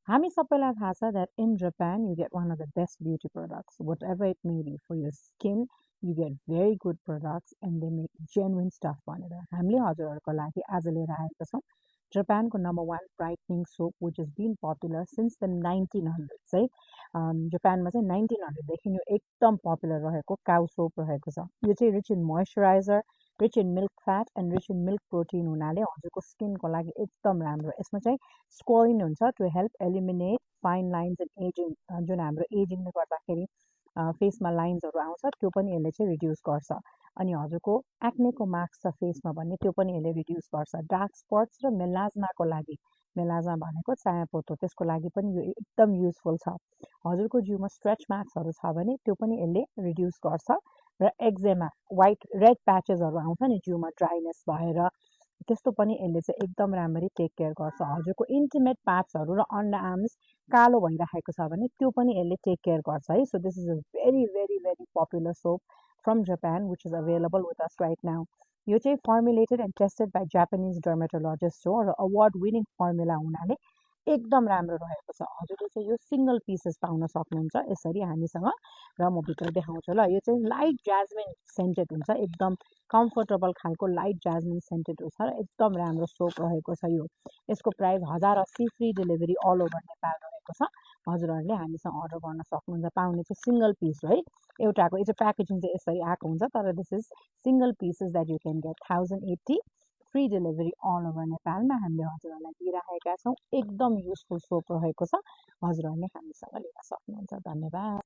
हामी सबैलाई थाहा छ that in Japan you get one of the best beauty products, whatever it may be for your skin. You get very good products and they make genuine stuff भनेर हामीले हजुरहरूको लागि आज लिएर आएका छौँ जापानको #1 brightening soap which has been popular since the 1900s है जापानमा चाहिँ 1900 देखि यो एकदम पपुलर रहेको काउ सोप रहेको छ यो चाहिँ rich in moisturiser rich in milk fat and rich in milk protein हुनाले हजुरको स्किनको लागि एकदम राम्रो यसमा चाहिँ स्क्वालिन हुन्छ to help eliminate fine lines and aging जुन हाम्रो एजिङले गर्दाखेरि फेसमा लाइन्सहरू आउँछ त्यो पनि यसले चाहिँ रिड्युस गर्छ अनि हजुरको एक्नेको मार्क्स छ फेसमा भने त्यो पनि यसले रिड्युस गर्छ डार्क स्पट्स र मेलाज्माको लागि मेलाज्मा भनेको चायापोतो त्यसको लागि पनि यो एकदम युजफुल छ हजुरको जिउमा स्ट्रेच मार्क्सहरू छ भने त्यो पनि यसले रिड्युस गर्छ र एक्जेमा व्हाइट रेड प्याचेसहरू आउँछ नि जिउमा ड्राइनेस भएर त्यस्तो पनि यसले चाहिँ एकदम राम्ररी टेक केयर गर्छ हजुरको इन्टिमेट पार्ट्सहरू र अन्डर आर्म्स कालो भइराखेको छ भने त्यो पनि यसले टेक केयर गर्छ है so this is a very very very popular soap from Japan which is available with us right now यो चाहिँ formulated and tested by Japanese dermatologist हो र अवार्ड विनिङ फर्मुला हुनाले एकदम राम्रो रहेको छ हजुरले चाहिँ यो सिंगल पिसेस पाउन सक्नुहुन्छ यसरी हामीसँग र म भित्र देखाउँछु ल यो चाहिँ लाइट जास्मिन सेन्टेड हुन्छ एकदम कम्फर्टेबल खालको लाइट जास्मिन सेन्टेड हुन्छ र एकदम राम्रो सोप रहेको छ यो यसको price 1080 free delivery all over Nepal रहेको छ हजुरहरूले हामीसँग अर्डर गर्न सक्नुहुन्छ पाउने चाहिँ सिंगल पिस है एउटाको यो चाहिँ प्याकेजिङ चाहिँ यसरी आएको हुन्छ तर this is single pieces that you can get 1080 free delivery all over नेपालमा हामीले हजुरहरूलाई दिइराखेका छौँ एकदम युजफुल सोप रहेको छ हजुरहरूले हामीसँग लिन सक्नुहुन्छ धन्यवाद